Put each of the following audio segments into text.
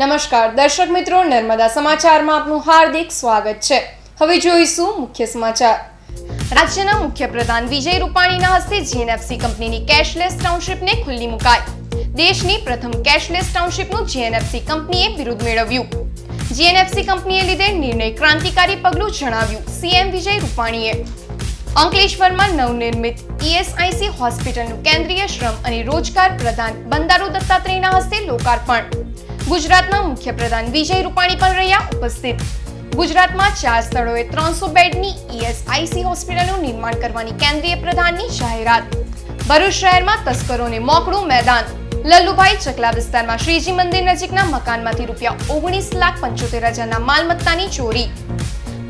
નમસ્કાર દર્શક મિત્રો, નર્મદા સમાચારમાં આપનું હાર્દિક સ્વાગત છે। હવે જોઈશું મુખ્ય સમાચાર। રાજ્યના મુખ્યપ્રધાન વિજય રૂપાણીના હસ્તે જીએનએફસી કંપનીની કેશલેસ ટાઉનશીપને ખુલ્લી મુકાઈ। દેશની પ્રથમ કેશલેસ ટાઉનશીપનું જીએનએફસી કંપનીએ બિરુદ મેળવ્યું। જીએનએફસી કંપનીએ લીધેલ નિર્ણય ક્રાંતિકારી પગલું જણાવ્યું સીએમ વિજય રૂપાણીએ। અંકલેશ્વરમાં નવનિર્મિત ઈએસઆઈસી હોસ્પિટલનું કેન્દ્રીય શ્રમ અને રોજગાર પ્રધાન બંદારુ દત્તાત્રેયના હસ્તે લોકાર્પણ। ગુજરાતના મુખ્યપ્રધાન વિજય રૂપાણી પણ રહ્યા ઉપસ્થિત। ગુજરાતમાં 4 સ્થળોએ 300 બેડની ઈએસઆઈસી હોસ્પિટલનું નિર્માણ કરવાની કેન્દ્રીય પ્રધાનની જાહેરાત। ભરૂચ શહેરમાં તસ્કરોને મોકળું મેદાન। લલ્લુભાઈ ચકલા વિસ્તારમાં શ્રીજી મંદિર નજીકના મકાનમાંથી ₹19,75,000ના માલમત્તાની ચોરી।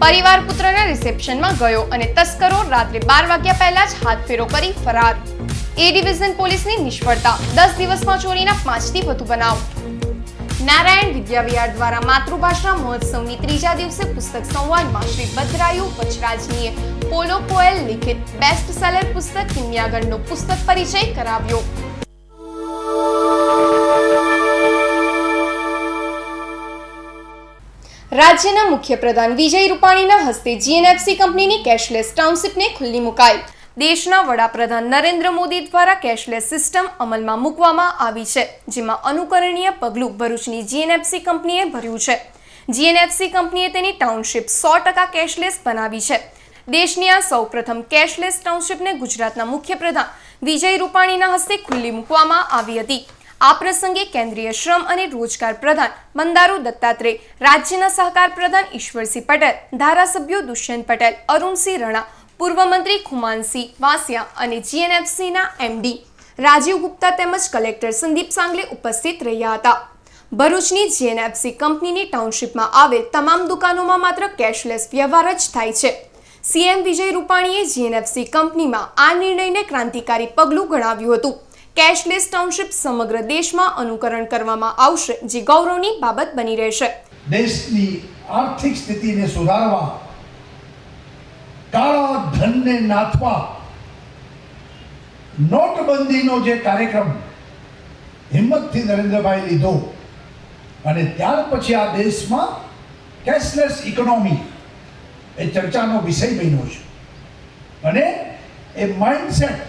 પરિવાર પુત્રના રિસેપ્શનમાં ગયો અને તસ્કરો રાત્રે 12 વાગ્યા પહેલા જ હાથફેરો કરી ફરાર। એ ડિવિઝન પોલીસની નિષ્ફળતા, 10 દિવસમાં ચોરીના 5થી વધુ બનાવ। નારાયણ વિદ્યાવિહાર દ્વારા માતૃભાષા મહોત્સવની ત્રીજા દિવસે પુસ્તક સંવાદમાં શ્રી ભદ્રાયુ વચરાજનીએ પોલો કોએલ લિખિત બેસ્ટ સેલર પુસ્તક કિમિયાગરનો પુસ્તક પરિચય કરાવ્યો। રાજ્યના મુખ્યપ્રધાન વિજય રૂપાણીના હસ્તે જીએનએફસી કંપનીની કેશલેસ ટાઉનશીપને ખુલ્લી મુકાઈ। દેશના વડાપ્રધાન નરેન્દ્ર મોદી દ્વારા કેશલેસ સિસ્ટમ અમલમાં મૂકવામાં આવી છે, જેમાં અનુકરણીય પગલું ભરૂચની જીએનએફસી કંપનીએ ભર્યું છે। જીએનએફસી કંપનીએ તેની ટાઉનશીપ 100% કેશલેસ બનાવી છે। દેશની આ સૌપ્રથમ કેશલેસ ટાઉનશીપને ગુજરાતના મુખ્યપ્રધાન વિજય રૂપાણીના હસ્તે ખુલ્લી મૂકવામાં આવી હતી। આ પ્રસંગે કેન્દ્રીય શ્રમ અને રોજગાર પ્રધાન બંદારુ દત્તાત્રેય, રાજ્યના સહકાર પ્રધાન ઈશ્વરસિંહ પટેલ, ધારાસભ્યો દુષ્યંત પટેલ, અરુણસિંહ રણા, પૂર્વ મંત્રી ખુમાનસિંહ વાસિયા અને જીએનએફસીના એમડી રાજીવ ગુપ્તા તેમજ કલેક્ટર સંદીપ સાંગલે ઉપસ્થિત રહ્યા હતા। ભરૂચની જીએનએફસી કંપનીની ટાઉનશીપમાં આવેલ તમામ દુકાનોમાં માત્ર કેશલેસ વ્યવહાર જ થાય છે। સીએમ વિજય રૂપાણીએ જીએનએફસી કંપનીમાં આ નિર્ણયને ક્રાંતિકારી પગલું ગણાવ્યું હતું। કેશલેસ ટાઉનશીપ સમગ્ર દેશમાં અનુકરણ કરવામાં આવશે, જે ગૌરવની બાબત બની રહેશે। દેશની આર્થિક સ્થિતિને સુધારવા, કાળા ધનને નાથવા નોટબંધીનો જે કાર્યક્રમ હિંમતથી નરેન્દ્રભાઈ લીધો અને ત્યાર પછી આ દેશમાં કેશલેસ ઇકોનોમી એ ચર્ચાનો વિષય બન્યો છે અને એ માઇન્ડસેટ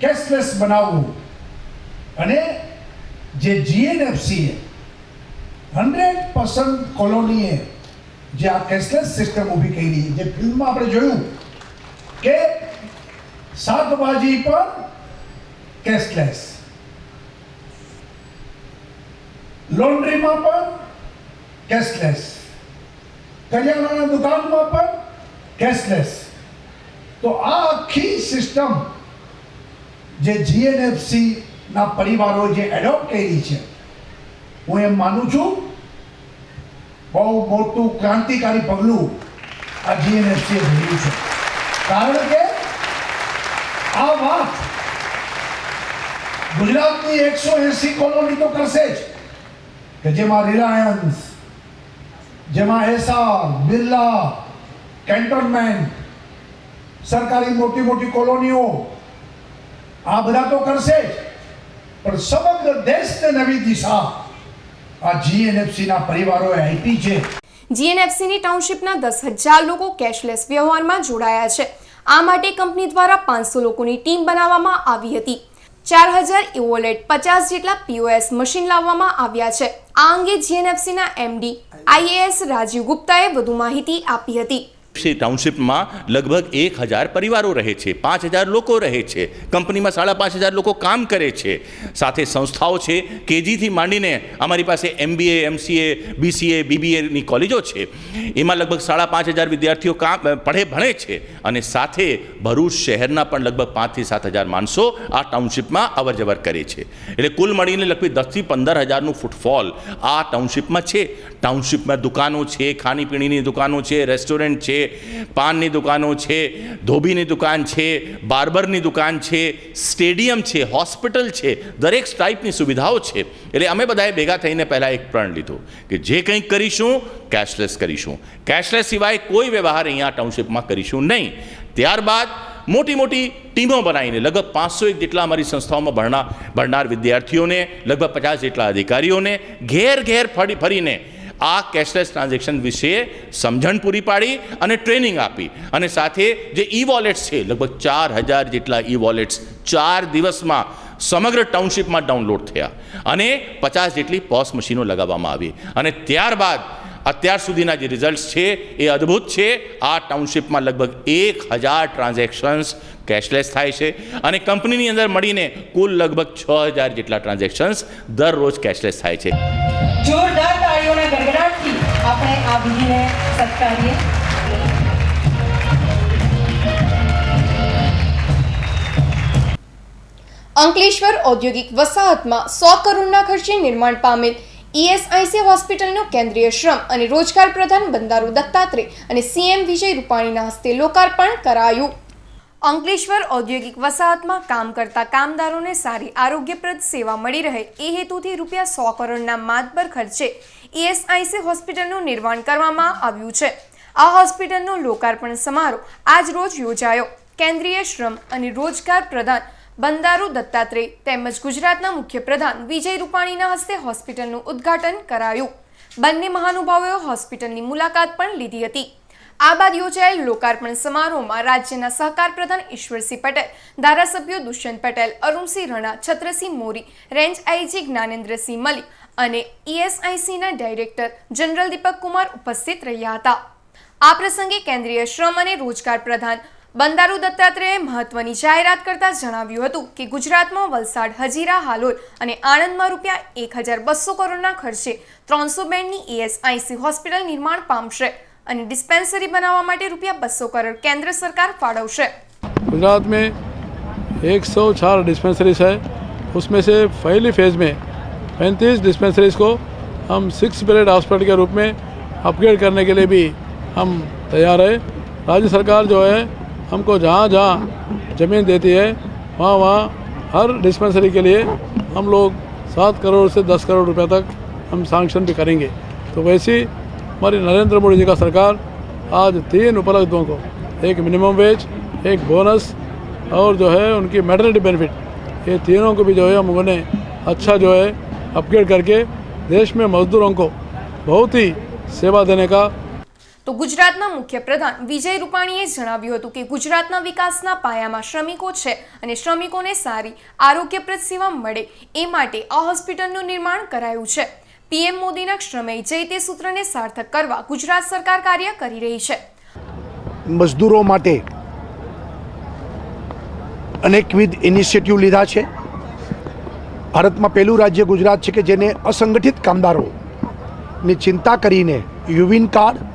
કેશલેસ બનાવવું અને જે જીએનએફસીએ 100% કોલોનીએ જે આ કેશલેસ સિસ્ટમ ઊભી કરી, જે ફિલ્મમાં આપણે જોયું કે શાકભાજી પણ કેશલેસ, લોન્ડ્રીમાં પણ કેશલેસ, કરિયાણાની દુકાનમાં પણ કેશલેસ। તો આ આખી સિસ્ટમ જે જીએનએફસી ના પરિવારો જે એડોપ્ટ કરી છે, હું એમ માનું છું બહુ મોટું ક્રાંતિકારી પગલું આ જીએનએફસીએ ભર્યું છે। કારણ કે આ વાત ગુજરાતની 180 કોલોની તો કરશે જ, કે જેમાં રિલાયન્સ, જેમાં એસઆર, બિરલા, કેન્ટોનમેન્ટ, સરકારી મોટી મોટી કોલોનીઓ, આ બધા તો કરશે જ, પણ સમગ્ર દેશને નવી દિશા આ જીએનએફસીના પરિવારોએ આપી છે। જીએનએફસીની ટાઉનશીપના 10,000 લોકો કેશલેસ વ્યવહારમાં જોડાયા છે। આ માટે કંપની દ્વારા 500 લોકોની ટીમ બનાવવામાં આવી હતી। 4,000 ઇવોલેટ, 50 જેટલા પીઓએસ મશીન લાવવામાં આવ્યા છે। આ અંગે જીએનએફસીના એમડી આઈએએસ રાજીવ ગુપ્તાએ વધુ માહિતી આપી હતી। ટાઉનશીપમાં લગભગ 1,000 પરિવારો રહે છે, 5,000 લોકો રહે છે, કંપનીમાં 5,500 લોકો કામ કરે છે, સાથે સંસ્થાઓ છે, કેજીથી માંડીને અમારી પાસે MBA, MCA, BCA, BBAની કોલેજો છે, એમાં લગભગ 5,500 વિદ્યાર્થીઓ ભણે છે અને સાથે ભરૂચ શહેરના પણ લગભગ 5,000 થી 7,000 માણસો આ ટાઉનશીપમાં અવરજવર કરે છે। એટલે કુલ મળીને લગભગ 10,000 થી 15,000નું ફૂટફોલ આ ટાઉનશીપમાં છે। ટાઉનશીપમાં દુકાનો છે, ખાણીપીણીની દુકાનો છે, રેસ્ટોરન્ટ છે, પાનની દુકાનો છે, ધોબીની દુકાન છે, બાર્બરની દુકાન છે, સ્ટેડિયમ છે, હોસ્પિટલ છે, દરેક ટાઈપની સુવિધાઓ છે। એટલે અમે બધાએ ભેગા થઈને પહેલાં એક પ્રણ લીધું કે જે કંઈક કરીશું કેશલેસ કરીશું, કેશલેસ સિવાય કોઈ વ્યવહાર અહીંયા ટાઉનશીપમાં કરીશું નહીં। ત્યારબાદ મોટી મોટી ટીમો બનાવીને લગભગ 501 જેટલા અમારી સંસ્થાઓમાં ભણનાર વિદ્યાર્થીઓને, લગભગ 50 જેટલા અધિકારીઓને ઘેર ફરીને આ કેશલેસ ટ્રાન્ઝેક્શન વિશે સમજણ પૂરી પાડી અને ટ્રેનિંગ આપી, અને સાથે જે ઈ વોલેટ્સ છે લગભગ 4000 જેટલા ઈ વોલેટ્સ 4 દિવસમાં સમગ્ર ટાઉનશીપમાં ડાઉનલોડ થયા અને 50 જેટલી પોસ મશીનો લગાવવામાં આવી, અને ત્યારબાદ અત્યાર સુધીના જે રિઝલ્ટ્સ છે એ અદ્ભુત છે. આ ટાઉનશીપમાં લગભગ 1000 ટ્રાન્ઝેક્શન્સ કેશલેસ થાય છે, અને કંપનીની અંદર મળીને કુલ લગભગ 6000 જેટલા ટ્રાન્ઝેક્શન્સ દરરોજ કેશલેસ થાય છે. જોરદાર તાળીઓના ગડગડાટથી આપણે આ વિધિને સત્કારીએ. અંકલેશ્વર ઔદ્યોગિક વસાહતમાં 100 કરોડના ખર્ચે નિર્માણ પામેલ ઈએસઆઈસી હોસ્પિટલનું કેન્દ્રીય શ્રમ અને રોજગાર પ્રધાન બંદારુ દત્તાત્રેય અને સીએમ વિજય રૂપાણીના હસ્તે લોકાર્પણ કરાયું. અંકલેશ્વર ઔદ્યોગિક વસાહતમાં કામ કરતા કામદારોને સારી આરોગ્યપ્રદ સેવા મળી રહે એ હેતુથી રૂપિયા 100 કરોડના માતબર ખર્ચે ઈએસઆઈસી હોસ્પિટલનું નિર્માણ કરવામાં આવ્યું છે. આ હોસ્પિટલનો લોકાર્પણ સમારોહ આજ રોજ યોજાયો. કેન્દ્રીય શ્રમ અને રોજગાર પ્રધાન બંદારુ દત્તાત્રેય તેમજ ગુજરાતના મુખ્યપ્રધાન વિજય રૂપાણીના હસ્તે હોસ્પિટલનું ઉદ્ઘાટન કરાયું. બંને મહાનુભાવોએ હોસ્પિટલની મુલાકાત પણ લીધી હતી. આ બાદ યોજાયેલ લોકાર્પણ સમારોહમાં રાજ્યના સહકાર પ્રધાન ઈશ્વરસિંહ પટેલ, ધારાસભ્યો દુષ્યંત પટેલ, અરુણસિંહ રણા, છત્રસિંહ મોરી, રેન્જ આઈજી જ્ઞાનેન્દ્રસિંહ મલિક અને ઈએસઆઈસીના ડાયરેક્ટર જનરલ દીપક કુમાર ઉપસ્થિત રહ્યા હતા. આ પ્રસંગે કેન્દ્રીય શ્રમ અને રોજગાર પ્રધાન બંદારુ દત્તાત્રેયે મહત્વની જાહેરાત કરતા જણાવ્યું હતું કે ગુજરાતમાં વલસાડ, હજીરા, હાલોલ અને આણંદમાં રૂપિયા 1200 કરોડના ખર્ચે 300 બેડની ઈએસઆઈસી હોસ્પિટલ નિર્માણ પામશે અને डिस्पेंसरी बनावा માટે રૂપિયા 200 કરોડ કેન્દ્ર સરકાર ફાળવશે. गुजरात में 104 डिस्पेंसरीज है, उसमें से पहली फेज़ में 35 डिस्पेंसरीज को हम 6 बेड हॉस्पिटल के रूप में अपग्रेड करने के लिए भी हम तैयार है. राज्य सरकार जो है हमको जहाँ जहाँ ज़मीन देती है वहाँ हर डिस्पेंसरी के लिए हम लोग 7 करोड़ से 10 करोड़ रुपए तक हम सैंक्शन भी करेंगे. तो वैसी हमारी नरेंद्र मोदी जी का सरकार आज 3 उपलब्धियों को, एक मिनिमम वेज, एक बोनस और जो है उनकी मैटरनिटी बेनिफिट, ये तीनों को भी जो है हम उन्होंने अच्छा जो है अपग्रेड करके देश में मजदूरों को बहुत ही सेवा देने का. તો ગુજરાતના મુખ્યપ્રધાન વિજય રૂપાણીએ જણાવ્યું હતું કે ગુજરાતના વિકાસના પાયામાં શ્રમિકો છે અને શ્રમિકોને સારી આરોગ્યપ્રદ સેવા મળે એ માટે આ હોસ્પિટલનું નિર્માણ કરાયું છે. પીએમ મોદીના શ્રમે જય તે સૂત્રને સાર્થક કરવા ગુજરાત સરકાર કાર્ય કરી રહી છે. મજદૂરો માટે અનેકવિધ ઇનિશિયેટિવ લીધા છે. ભારતમાં પહેલું રાજ્ય ગુજરાત છે કે જેને અસંગઠિત કામદારોની ચિંતા કરીને યુવિન કાર્ડ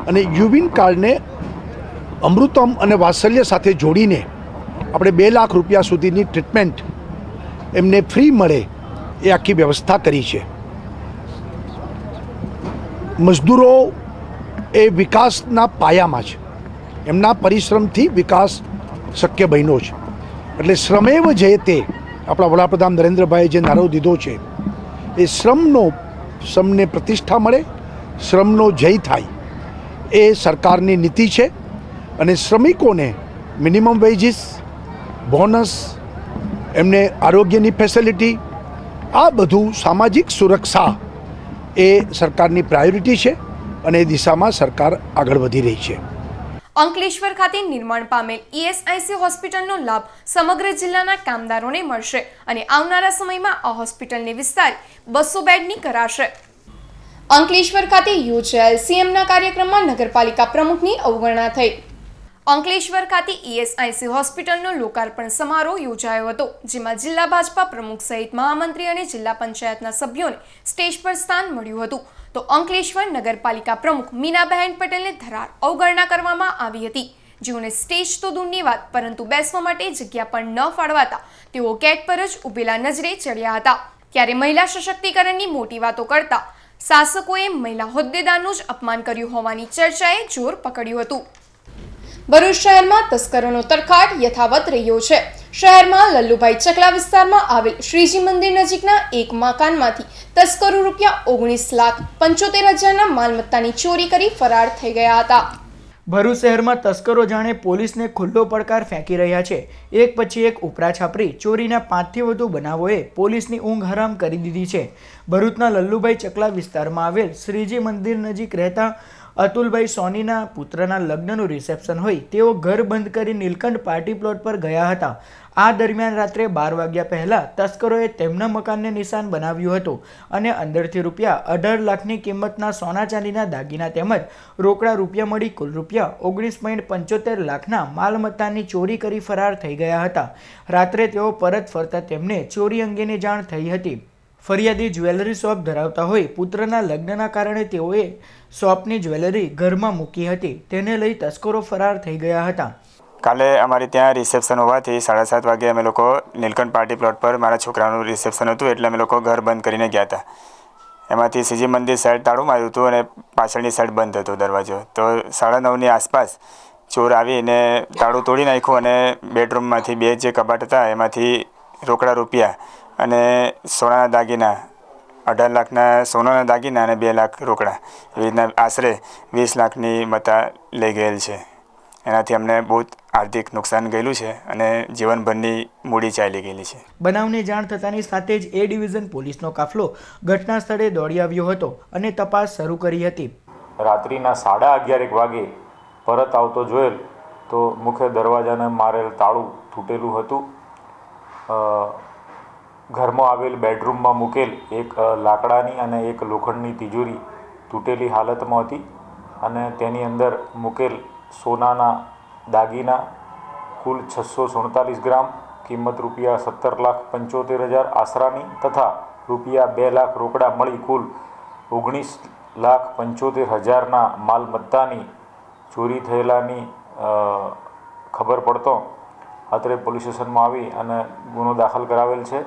અને યુવિન કાર્ડને અમૃતમ અને વાત્સલ્ય સાથે જોડીને આપણે 2 લાખ રૂપિયા સુધીની ટ્રીટમેન્ટ એમને ફ્રી મળે એ આખી વ્યવસ્થા કરી છે. મજદૂરો એ વિકાસના પાયામાં છે, એમના પરિશ્રમથી વિકાસ શક્ય બન્યો છે. એટલે શ્રમેવ જયતે આપણા વડાપ્રધાન નરેન્દ્રભાઈએ જે નારો દીધો છે એ શ્રમને પ્રતિષ્ઠા મળે, શ્રમનો જય થાય એ સરકારની નીતિ છે. અને શ્રમિકોને મિનિમમ વેજીસ, બોનસ, એમને આરોગ્યની ફેસિલિટી, આ બધું સામાજિક સુરક્ષા એ સરકારની પ્રાયોરિટી છે અને એ દિશામાં સરકાર આગળ વધી રહી છે. અંકલેશ્વર ખાતે નિર્માણ પામેલ ઈએસઆઈસી હોસ્પિટલનો લાભ સમગ્ર જિલ્લાના કામદારોને મળશે અને આવનારા સમયમાં આ હોસ્પિટલને વિસ્તારી 200 બેડની કરાશે. અંકલેશ્વર ખાતે યોજાયેલ સીએમના કાર્યક્રમમાં નગરપાલિકા પ્રમુખની અવગણના થઈ. અંકલેશ્વર ખાતે ઈએસઆઈસી હોસ્પિટલનો લોકાર્પણ સમારોહ યોજાયો હતો, જેમાં જિલ્લા ભાજપા પ્રમુખ સહિત મહામંત્રી અને જિલ્લા પંચાયતના સભ્યોને સ્ટેજ પર સ્થાન મળ્યું હતું. તો અંકલેશ્વર નગરપાલિકા પ્રમુખ મીનાબહેન પટેલને ધરાર અવગણના કરવામાં આવી હતી, જેઓને સ્ટેજ તો દૂરની વાત પરંતુ બેસવા માટે જગ્યા પણ ન ફાળવાતા તેઓ ગેટ પર જ ઉભેલા નજરે ચડ્યા હતા. ત્યારે મહિલા સશક્તિકરણની મોટી વાતો કરતા શાસકોએ મહિલા હોદ્દેદારનું જ અપમાન કર્યું હોવાની ચર્ચાએ જોર પકડ્યું હતું. ભરૂચ શહેરમાં તસ્કરોનો તરખાટ યથાવત રહ્યો છે. શહેરમાં લલ્લુભાઈ ચકલા વિસ્તારમાં આવેલ શ્રીજી મંદિર નજીકના એક મકાનમાંથી તસ્કરો રૂપિયા 19,75,000ના માલમત્તાની ચોરી કરી ફરાર થઈ ગયા હતા. ભરૂચ શહેરમાં તસ્કરો જાણે પોલીસને ખુલ્લો પડકાર ફેંકી રહ્યા છે. એક પછી એક ઉપરા છાપરી ચોરીના 5થી વધુ બનાવોએ પોલીસની ઊંઘ હરામ કરી દીધી છે. ભરૂચના લલ્લુભાઈ ચકલા વિસ્તારમાં આવેલ શ્રીજી મંદિર નજીક રહેતા અતુલભાઈ સોનીના પુત્રના લગ્નનું રિસેપ્શન હોય તેઓ ઘર બંધ કરી નીલકંઠ પાર્ટી પ્લોટ પર ગયા હતા. આ દરમિયાન રાત્રે 12 વાગ્યા પહેલાં તસ્કરોએ તેમના મકાનને નિશાન બનાવ્યું હતું અને અંદરથી રૂપિયા 18 લાખની કિંમતના સોના ચાંદીના દાગીના તેમજ રોકડા રૂપિયા મળી કુલ રૂપિયા 19.75 લાખના માલમત્તાની ચોરી કરી ફરાર થઈ ગયા હતા. રાત્રે તેઓ પરત ફરતા તેમને ચોરી અંગેની જાણ થઈ હતી. ફરિયાદી જ્વેલરી શોપ ધરાવતા હોય પુત્રના લગ્નના કારણે તેઓએ શોપની જ્વેલરી ઘરમાં મૂકી હતી. તેને લઈ તસ્કરો ફરાર થઈ ગયા હતા. કાલે અમારે ત્યાં રિસેપ્શન હોવાથી 7:30 વાગે અમે લોકો નીલકંઠ પાર્ટી પ્લોટ પર મારા છોકરાનું રિસેપ્શન હતું એટલે અમે લોકો ઘર બંધ કરીને ગયા હતા. એમાંથી શ્રીજી મંદિર સાઈડ તાળું માર્યું હતું અને પાછળની સાઈડ બંધ હતો દરવાજો. તો 9:30ની આસપાસ ચોર આવીને તાળું તોડી નાખ્યું અને બેડરૂમમાંથી 2 જે કબાટ હતા એમાંથી રોકડા રૂપિયા અને સોનાના દાગીના 18 લાખના સોનાના દાગીના અને 2 લાખ રોકડા એવી રીતના આશરે 20 લાખની મત્તા લઈ ગયેલ છે. એનાથી અમને બહુ આર્થિક નુકસાન ગયેલું છે અને જીવનભરની મૂડી ચાલી ગયેલી છે. બનાવની જાણ થતાની સાથે જ એ ડિવિઝન પોલીસનો કાફલો ઘટના સ્થળે દોડી આવ્યો હતો અને તપાસ શરૂ કરી હતી. રાત્રિના 11:30 વાગે પરત આવતો જોયેલ તો મુખ્ય દરવાજાને મારેલ તાળું તૂટેલું હતું. ઘરમાં આવેલ બેડરૂમમાં મૂકેલ એક લાકડાની અને એક લોખંડની તિજોરી તૂટેલી હાલતમાં હતી અને તેની અંદર મૂકેલ સોનાના દાગીના કુલ 647 ગ્રામ કિંમત રૂપિયા 17,75,000 આશરાની તથા રૂપિયા 2 લાખ રોકડા મળી કુલ 19,75,000ના માલમત્તાની ચોરી થયેલાની ખબર પડતો અત્રે પોલીસ સ્ટેશનમાં આવી અને ગુનો દાખલ કરાવેલ છે.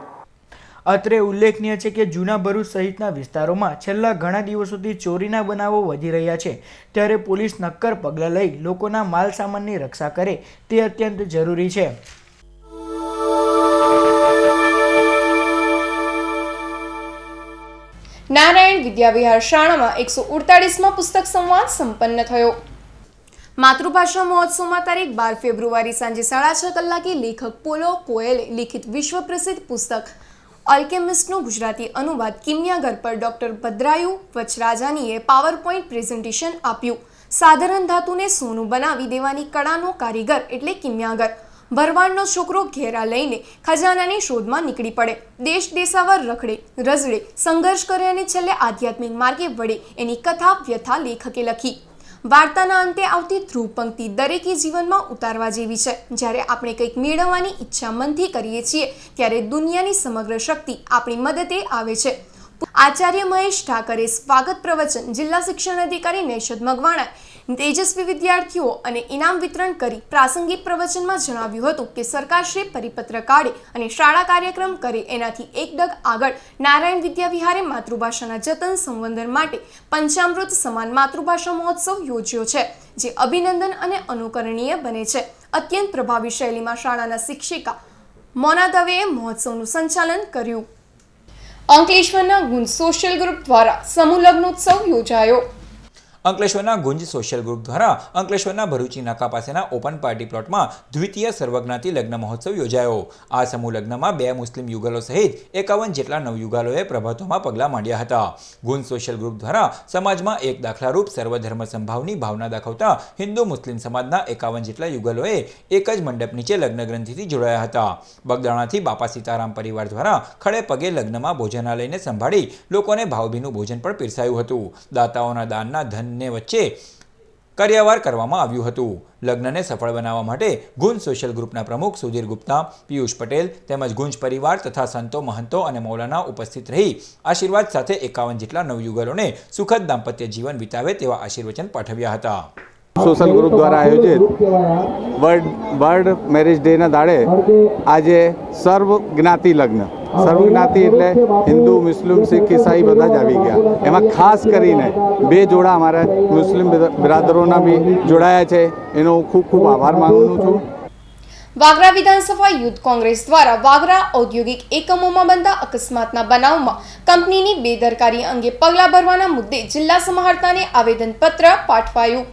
અત્રે ઉલ્લેખનીય છે કે જૂના ભરૂચ સહિતના વિસ્તારોમાં છેલ્લા ઘણા દિવસોથી ચોરીના બનાવો વધી રહ્યા છે. ત્યારે પોલીસ નક્કર પગલાં લઈ લોકોના માલ સામાનની રક્ષા કરે તે અત્યંત જરૂરી છે. નારાયણ વિદ્યાવિહાર શાળામાં 148માં પુસ્તક સંવાદ સંપન્ન થયો. માતૃભાષા મહોત્સવમાં તારીખ 12 ફેબ્રુઆરી સાંજે 6:30 કલાકે લેખક પોલો કોએલે લિખિત વિશ્વ પ્રસિદ્ધ પુસ્તક અલ્કેમિસ્ટનો ગુજરાતી અનુવાદ કિમિયાગર પર ડોક્ટર ભદ્રાયુ વચરાજાનીએ પાવરપોઈન્ટ પ્રેઝન્ટેશન આપ્યું. સાધારણ ધાતુને સોનું બનાવી દેવાની કળાનો કારીગર એટલે કિમિયાગર. ભરવાડનો છોકરો ઘેરા લઈને ખજાનાની શોધમાં નીકળી પડે, દેશ દેશાવર રખડે રઝળે, સંઘર્ષ કરે અને છેલ્લે આધ્યાત્મિક માર્ગે વળે એની કથા વ્યથા લેખકે લખી. વાર્તાના અંતે આવતી ધ્રુવ પંક્તિ દરેકે જીવનમાં ઉતારવા જેવી છે. જ્યારે આપણે કંઈક મેળવવાની ઈચ્છા મનથી કરીએ છીએ ત્યારે દુનિયાની સમગ્ર શક્તિ આપણી મદદે આવે છે. આચાર્ય મહેશ ઠાકરે સ્વાગત પ્રવચન, જિલ્લા શિક્ષણ અધિકારી નૈષદ મગવાણા તેજસ્વી વિદ્યાર્થીઓ અને ઇનામ વિતરણ કરી પ્રાસંગિક પ્રવચનમાં જણાવ્યું હતું કે સરકારશ્રી પરિપત્ર કાઢે અને શાળા કાર્યક્રમ કરે એનાથી એક ડગ આગળ નારાયણ વિદ્યાવિહારે માતૃભાષાના જતન સંવર્ધન માટે પંચામૃત સમાન માતૃભાષા મહોત્સવ યોજ્યો છે, જે અભિનંદન અને અનુકરણીય બને છે. અત્યંત પ્રભાવી શૈલીમાં શાળાના શિક્ષિકા મોના દવેએ મહોત્સવનું સંચાલન કર્યું. અંકલેશ્વરના ગુંજ સોશિયલ ગ્રુપ દ્વારા સમૂહ લગ્નોત્સવ યોજાયો. અંકલેશ્વરના ગુંજ સોશિયલ ગ્રુપ દ્વારા અંકલેશ્વરના ભરૂચી નાકા પાસેના ઓપન પાર્ટી પ્લોટમાં દ્વિતીય સર્વજ્ઞાતિ લગ્ન મહોત્સવ યોજાયો. આ સમૂહ લગ્નમાં 2 મુસ્લિમ યુગલો સહિત 51 જેટલા નવયુગલોએ પ્રભાતોમાં પગલાં માંડ્યા હતા. ગુંજ સોશિયલ ગ્રુપ દ્વારા સમાજમાં એક દાખલારૂપ સર્વધર્મ સંભાવની ભાવના દાખવતા હિન્દુ મુસ્લિમ સમાજના 51 જેટલા યુગલોએ એક જ મંડપ નીચે લગ્ન ગ્રંથિથી જોડાયા હતા. બગદાણાથી બાપા સીતારામ પરિવાર દ્વારા ખડે પગે લગ્નમાં ભોજનાલયને સંભાળી લોકોને ભાવભીનું ભોજન પણ પીરસાયું હતું. દાતાઓના દાનના ધન ને વચ્ચે કાર્યવાર કરવામાં આવ્યું હતું. લગ્નને સફળ બનાવવા માટે ગુંજ સોશિયલ ગ્રુપના પ્રમુખ સુધીર ગુપ્તા, પિયુષ પટેલ તેમજ ગુંજ પરિવાર તથા સંતો, મહંતો અને મૌલાના ઉપસ્થિત રહી આશીર્વાદ સાથે 51 જેટલા નવયુગલોને સુખદ દાંપત્ય જીવન વિતાવે તેવા આશીર્વચન પાઠવ્યા હતા. સોશિયલ ગ્રુપ દ્વારા આયોજિત વર્લ્ડ મેરેજ ડેના દાડે આજે સર્વ જ્ઞાતિ લગ્ન, સર્વ જ્ઞાતિ એટલે હિન્દુ, મુસ્લિમ, શીખ, ઈસાઈ બધા જ આવી ગયા. એમાં ખાસ કરીને 2 જોડા અમારા મુસ્લિમ બિરાદરોના બી જોડાયા છે. એનો હું ખૂબ ખૂબ આભાર માનું છું. વાગરા વિધાનસભા યુથ કોંગ્રેસ દ્વારા વાગરા ઔદ્યોગિક એકમોમાં બનતા અકસ્માતના બનાવમાં કંપનીની બેદરકારી અંગે પગલાં ભરવાના મુદ્દે જિલ્લા સમાહર્તાને આવેદનપત્ર પાઠવાયું.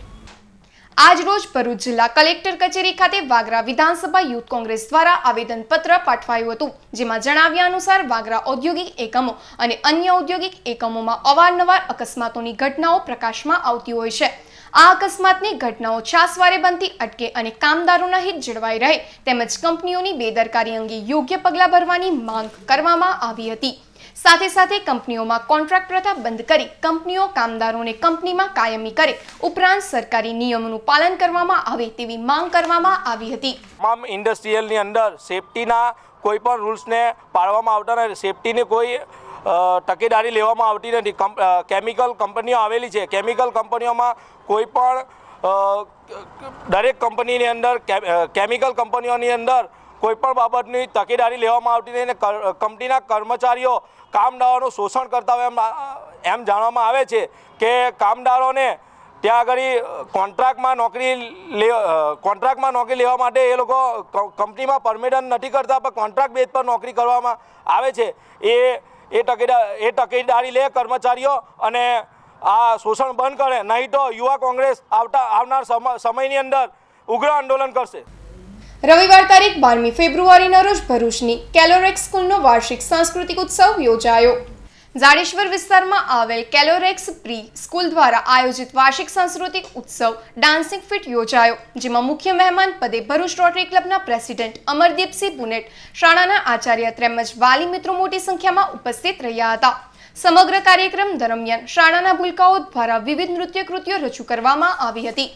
આજ રોજ ભરૂચ જિલ્લા કલેક્ટર કચેરી ખાતે વાગરા વિધાનસભા યુથ કોંગ્રેસ દ્વારા આવેદનપત્ર પાઠવાયું હતું, જેમાં જણાવ્યા અનુસાર વાગરા ઔદ્યોગિક એકમો અને અન્ય ઔદ્યોગિક એકમોમાં અવારનવાર અકસ્માતોની ઘટનાઓ પ્રકાશમાં આવતી હોય છે. આ અકસ્માતની ઘટનાઓ છાસવારે બનતી અટકે અને કામદારોના હિત જળવાઈ રહે તેમજ કંપનીઓની બેદરકારી અંગે યોગ્ય પગલાં ભરવાની માંગ કરવામાં આવી હતી. સાથે સાથે કંપનીઓમાં કોન્ટ્રાક્ટ પ્રથા બંધ કરી કંપનીઓ કામદારોને કંપનીમાં કાયમી કરે ઉપરાંત સરકારી નિયમોનું પાલન કરવામાં આવે તેવી માંગ કરવામાં આવી હતી. તમામ ઇન્ડસ્ટ્રીયલની અંદર સેફટીના કોઈ પણ રૂલ્સને પાળવામાં આવતા નથી, સેફટીની કોઈ તકેદારી લેવામાં આવતી નથી. કેમિકલ કંપનીઓ આવેલી છે, કેમિકલ કંપનીઓમાં કોઈ પણ દરેક કંપનીની અંદર કેમિકલ કંપનીઓની અંદર કોઈ પણ બાબતની તકેદારી લેવામાં આવતી નથી અને કંપનીના કર્મચારીઓ કામદારોનું શોષણ કરતા હોય એમ જાણવામાં આવે છે કે કામદારોને ત્યાં આગળ કોન્ટ્રાક્ટમાં નોકરી લેવા માટે એ લોકો કંપનીમાં પરમિશન નથી કરતા, પણ કોન્ટ્રાક્ટ બેઝ પર નોકરી કરવામાં આવે છે. એ તકેદારી લે કર્મચારીઓ અને આ શોષણ બંધ કરે, નહીં તો યુવા કોંગ્રેસ આવનાર સમયની અંદર ઉગ્ર આંદોલન કરશે. રવિવાર તારીખ 12મી ફેબ્રુઆરીના રોજ ભરૂચની કેલોરેક્સ સ્કૂલનો વાર્ષિક સાંસ્કૃતિક ઉત્સવ યોજાયો. જાડેશ્વર વિસ્તારમાં આવેલ કેલોરેક્સ પ્રી સ્કૂલ દ્વારા આયોજિત વાર્ષિક સાંસ્કૃતિક ઉત્સવ ડાન્સિંગ ફિટ યોજાયો, જેમાં મુખ્ય મહેમાન પદે ભરૂચ રોટરી ક્લબના પ્રેસિડેન્ટ અમરદીપસિંહ પુનેટ, શાળાના આચાર્ય તેમજ વાલી મિત્રો મોટી સંખ્યામાં ઉપસ્થિત રહ્યા હતા. સમગ્ર કાર્યક્રમ દરમિયાન શાળાના ભૂલકાઓ દ્વારા વિવિધ નૃત્ય કૃતિઓ રજૂ કરવામાં આવી હતી.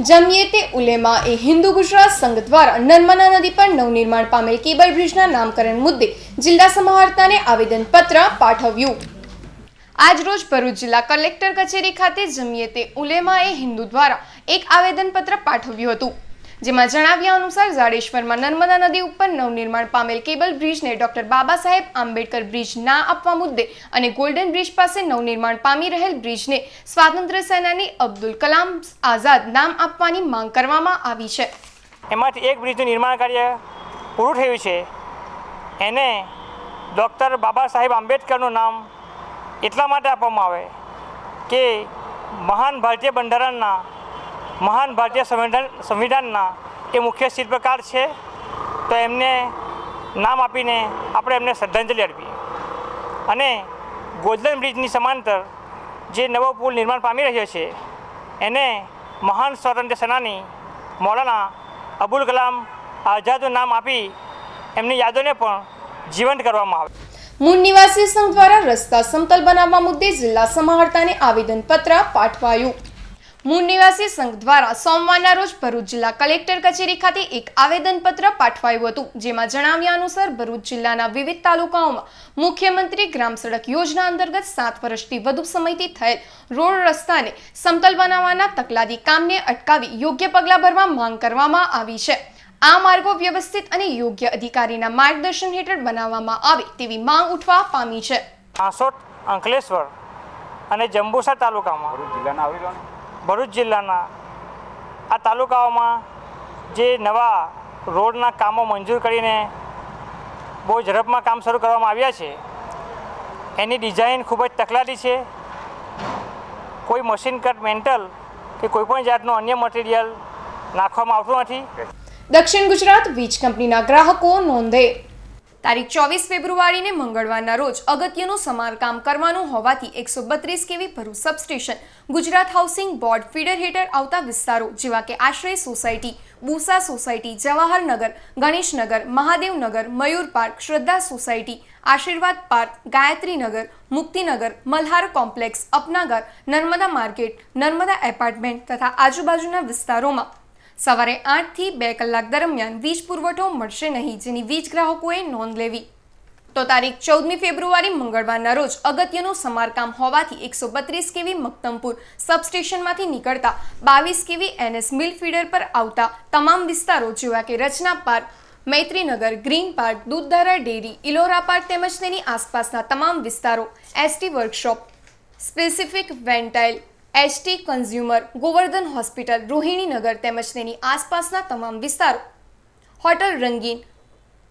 જમિયતે ઉલેમા એ હિન્દુ ગુજરાત સંઘ દ્વારા નર્મદા નદી પર નવનિર્માણ પામેલ કેબલ બ્રિજના નામકરણ મુદ્દે જિલ્લા સમાહર્તાને આવેદનપત્ર પાઠવ્યું. આજ રોજ ભરૂચ જિલ્લા કલેક્ટર કચેરી ખાતે જમિયતે ઉલેમા એ હિન્દુ દ્વારા એક આવેદનપત્ર પાઠવ્યું હતું, જેમાં જણાવ્યા અનુસાર જાડેશ્વરમાં નર્મદા નદી ઉપર નવનિર્માણ પામેલ cable બ્રિજને doctor Baba Saheb Ambedkar bridge ના આપવા મુદ્દે અને ગોલ્ડન બ્રિજ પાસે નવનિર્માણ પામી રહેલ બ્રિજને સ્વાતંત્ર્ય સેનાની અબ્દુલ કલામ આઝાદ નામ આપવાની માંગ કરવામાં આવી છે. એમાંથી એક બ્રિજનું નિર્માણ કાર્ય પૂરું થયું છે, એને ડૉક્ટર બાબા સાહેબ આંબેડકરનું નામ એટલા માટે આપવામાં આવે કે મહાન ભારતીય બંધારણના મહાન ભારતીય સંવિધાનના એ મુખ્ય શિલ્પકાર છે, તો એમને નામ આપીને આપણે એમને શ્રદ્ધાંજલિ આપીએ. અને ગોલ્ડન બ્રિજની સમાંતર જે નવો પુલ નિર્માણ પામી રહ્યો છે એને મહાન સ્વાતંત્ર્ય સેનાની મૌલાના અબુલ કલામ આઝાદનું નામ આપી એમની યાદોને પણ જીવંત કરવામાં આવે. મૂળ નિવાસી સંઘ દ્વારા રસ્તા સમતલ બનાવવા મુદ્દે જિલ્લા સમાહર્તાને આવેદનપત્ર પાઠવાયું. મૂળ નિવાસી સંઘ દ્વારા સોમવારના રોજ ભરૂચ જિલ્લા કલેક્ટર કચેરી ખાતે એક આવેદનપત્ર પાઠવાયું હતું, જેમાં જણાવ્યા અનુસાર ભરૂચ જિલ્લાના વિવિધ તાલુકાઓમાં મુખ્યમંત્રી ગ્રામ સડક યોજના અંતર્ગત 7 વર્ષથી વધુ સમયથી થયેલ રોડ રસ્તાને સમતલ બનાવવાના તકલાદી કામને અટકાવી યોગ્ય પગલાં ભરવા માંગ કરવામાં આવી છે. આ માર્ગો વ્યવસ્થિત અને યોગ્ય અધિકારીના માર્ગદર્શન હેઠળ બનાવવામાં આવે તેવી માંગ ઉઠવા પામી છે. આસોટ, અંકલેશ્વર અને જંબુસર તાલુકામાં ભરૂચ જિલ્લાના આ તાલુકાઓમાં જે નવા રોડના કામો મંજૂર કરીને બહુ ઝડપમાં કામ શરૂ કરવામાં આવ્યા છે, એની ડિઝાઇન ખૂબ જ તકલાદી છે. કોઈ મશીન કટ મેન્ટલ કે કોઈપણ જાતનું અન્ય મટીરિયલ નાખવામાં આવતું નથી. દક્ષિણ ગુજરાત વીજ કંપનીના ગ્રાહકો નોંધે. તારીખ 24 ફેબ્રુઆરીને મંગળવારના રોજ અગત્યનું સમારકામ કરવાનું હોવાથી 132 કેવી Bharuch substation Gujarat housing board feeder હેઠળ આવતા વિસ્તારો જેવા કે Ashray society, Busa society, Jawaharnagar, Ganeshnagar, Mahadevnagar, Mayur park, Shraddha society, Ashirwad park, Gayatrinagar, Muktinagar, Malhar complex, Apnagar, Narmada market, Narmada apartment તથા આજુબાજુના વિસ્તારોમાં સવારે 8 થી 2 કલાક દરમિયાન વીજ પુરવઠો મળશે નહીં, જેની વીજ ગ્રાહકોએ નોંધ લેવી. તો તારીખ 14મી ફેબ્રુઆરી મંગળવારના રોજ અગત્યનું સમારકામ હોવાથી 132 કેવી મક્તમપુર સબસ્ટેશનમાંથી નીકળતા 22 કેવી NS મિલ ફીડર પર આવતા તમામ વિસ્તારો જેવા કે Rachna park, Maitrinagar, green park, Dudhdhara dairy, Ellora park તેમજ તેની આસપાસના તમામ વિસ્તારો, ST workshop, specific ventile, HT consumer, Govardhan hospital, Rohininagar તેમજ તેની આસપાસના તમામ વિસ્તારો, હોટલ રંગીન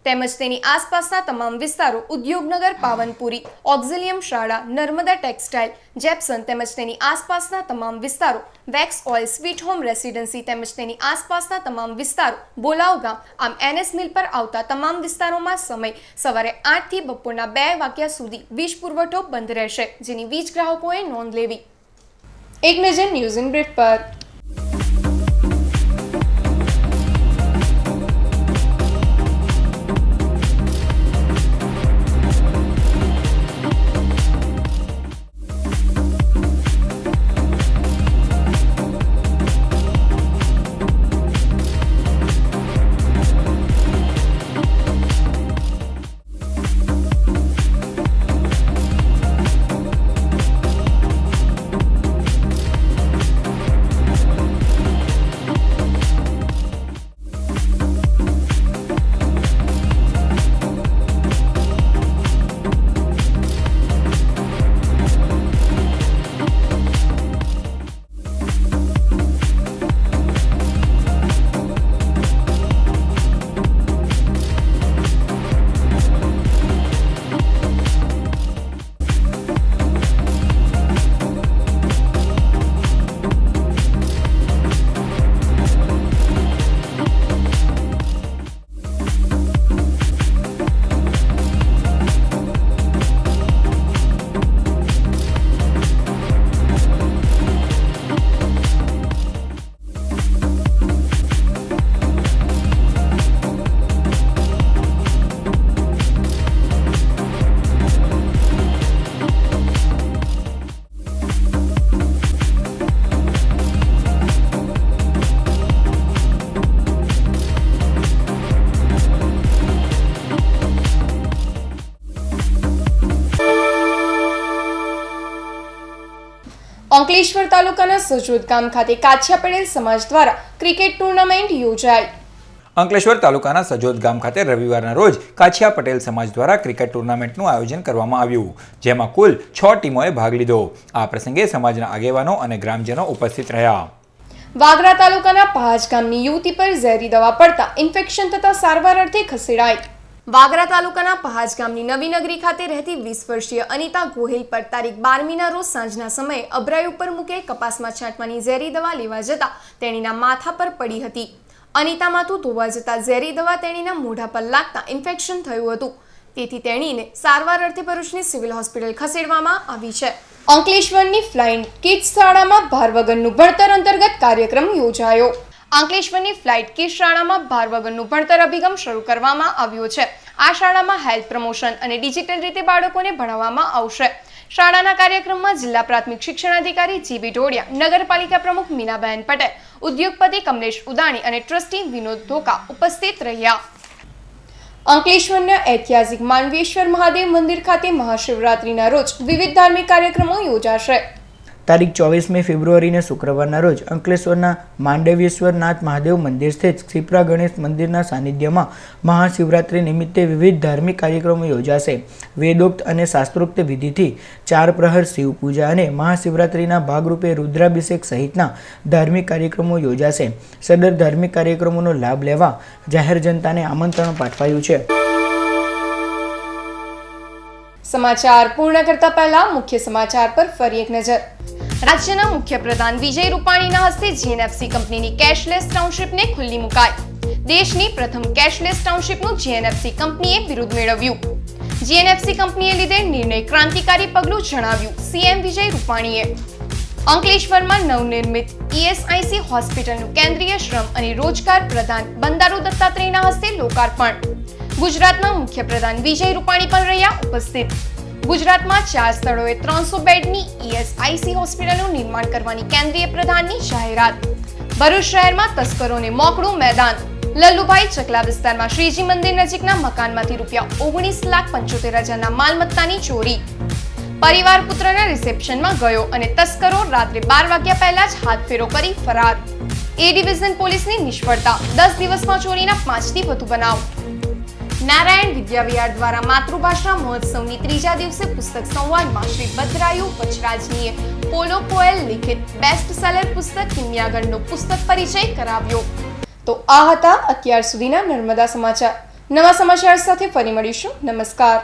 તેમજ તેની આસપાસના તમામ વિસ્તારો, ઉદ્યોગનગર, પાવનપુરી, ઓક્ઝિલિયમ શાળા, નર્મદા ટેક્સટાઇલ, જેપ્સન તેમજ તેની આસપાસના તમામ વિસ્તારો, wax oil, sweet home residency તેમજ તેની આસપાસના તમામ વિસ્તારો, બોલાવ ગામ, આમ NS મિલ પર આવતા તમામ વિસ્તારોમાં સમય સવારે 8 થી બપોરના 2 વાગ્યા સુધી વીજ પુરવઠો બંધ રહેશે, જેની વીજ ગ્રાહકોએ નોંધ લેવી. એક નજર ન્યૂઝ ઇન બ્રીફ પર. અંકલેશ્વર તાલુકાના સજોદ ગામ ખાતે કાછિયા પટેલ સમાજ દ્વારા ક્રિકેટ ટુર્નામેન્ટ યોજાઈ. અંકલેશ્વર તાલુકાના સજોદ ગામ ખાતે રવિવારના રોજ કાછિયા પટેલ સમાજ દ્વારા ક્રિકેટ ટુર્નામેન્ટનું આયોજન કરવામાં આવ્યું, જેમાં કુલ 6 ટીમોએ ભાગ લીધો. આ પ્રસંગે સમાજના આગેવાનો અને ગ્રામજનો ઉપસ્થિત રહ્યા. વાગરા તાલુકાના પહાજ ગામની યુવતી પર ઝેરી દવા પડતા ઇન્ફેક્શન થતા સારવાર અર્થે ખસેડાઈ. વાગરા તાલુકાના પહાજ ગામની નવી નગરી ખાતે રહેતી 20 વર્ષીય અનિતા ગોહિલ પર તારીખ 12મીના રોજ સાંજના સમયે અભરાઈ ઉપર મૂકેલ કપાસમાં છાંટવાની ઝેરી દવા લેવા જતા તેણીના માથા પર પડી હતી. અનિતા માથું ધોવા જતા ઝેરી દવા તેણીના મોઢા પર લાગતા ઇન્ફેક્શન થયું હતું, તેથી તેણીને સારવાર અર્થે ભરૂચની સિવિલ હોસ્પિટલ ખસેડવામાં આવી છે. અંકલેશ્વરની ફ્લાઇંગ કિડ્સ શાળામાં ભાર વગરનું ભણતર અંતર્ગત કાર્યક્રમ યોજાયો. અંકલેશ્વરની ફ્લાઇટ કિડ્સ શાળામાં ભાર વગરનું ભણતર અભિગમ શરૂ કરવામાં આવ્યો છે. આ શાળામાં હેલ્થ પ્રમોશન અને ડિજિટલ રીતે બાળકોને ભણાવવામાં આવશે. શાળાના કાર્યક્રમમાં જિલ્લા પ્રાથમિક શિક્ષણાધિકારી જીબી ઢોડિયા, નગરપાલિકા પ્રમુખ મીનાબેન પટેલ, ઉદ્યોગપતિ કમલેશ ઉદાણી અને ટ્રસ્ટી વિનોદ ધોકા ઉપસ્થિત રહ્યા. અંકલેશ્વરના ઐતિહાસિક માંડવેશ્વર મહાદેવ મંદિર ખાતે મહાશિવરાત્રીના રોજ વિવિધ ધાર્મિક કાર્યક્રમો યોજાશે. તારીખ 24મી ફેબ્રુઆરીને શુક્રવારના રોજ અંકલેશ્વરના માંડવેશ્વરનાથ મહાદેવ મંદિર સ્થિત શિપ્રા ગણેશ મંદિરના સાનિધ્યમાં મહાશિવરાત્રિ નિમિત્તે વિવિધ ધાર્મિક કાર્યક્રમો યોજાશે. વેદોક્ત અને શાસ્ત્રોક્ત વિધિથી 4 પ્રહર શિવ પૂજા અને મહાશિવરાત્રિના ભાગરૂપે રુદ્રાભિષેક સહિતના ધાર્મિક કાર્યક્રમો યોજાશે. સદર ધાર્મિક કાર્યક્રમોનો લાભ લેવા જાહેર જનતાને આમંત્રણ પાઠવાયું છે. સમાચાર પૂર્ણ કરતા પહેલા મુખ્ય સમાચાર પર ફરી એક નજર. રાજ્યના મુખ્યપ્રધાન વિજય રૂપાણીના હસ્તે જીએનએફસી કંપનીની કેશલેસ ટાઉનશીપને ખુલ્લી મુકાઈ. દેશની પ્રથમ કેશલેસ ટાઉનશીપનું જીએનએફસી કંપનીએ બિરુદ મેળવ્યું. જીએનએફસી કંપનીએ લીધેલ નિર્ણય ક્રાંતિકારી પગલું જણાવ્યું સીએમ વિજય રૂપાણીએ. અંકલેશ્વરમાં નવનિર્મિત ESIC હોસ્પિટલનું કેન્દ્રીય શ્રમ અને રોજગાર પ્રધાન બંદારુ દત્તાત્રેયના હસ્તે લોકાર્પણ. ગુજરાતના મુખ્યપ્રધાન વિજય રૂપાણી પણ રહ્યા ઉપસ્થિત. ગુજરાતમાં 4 સ્થળોએ 300 બેડની ESIC હોસ્પિટલનું નિર્માણ કરવાની કેન્દ્રીય પ્રધાનની જાહેરાત. ભરૂચ શહેરમાં તસ્કરોને મોકળું મેદાન. લલ્લુભાઈ ચકલા વિસ્તારમાં શ્રીજી મંદિર નજીકના મકાનમાંથી ₹19,75,000ના માલમત્તાની ચોરી. પરિવાર પુત્રના રિસેપ્શનમાં ગયો અને તસ્કરો રાત્રે 12 વાગ્યા પહેલા જ હાથફેરો કરી ફરાર. એ ડિવિઝન પોલીસની નિષ્ફળતા, 10 દિવસમાં ચોરીના 5થી વધુ બનાવ. નારાયણ વિદ્યાવિહાર દ્વારા માતૃભાષા મહોત્સવની ત્રીજા દિવસે પુસ્તક સંવાદમાં શ્રી ભદ્રાયુ વચરાજનીએ પોલો કોએલ લિખિત બેસ્ટ સેલર પુસ્તક કિમિયાગરનો પુસ્તક પરિચય કરાવ્યો. તો આ હતા અત્યાર સુધીના નર્મદા સમાચાર. નવા સમાચાર સાથે ફરી મળીશું. નમસ્કાર.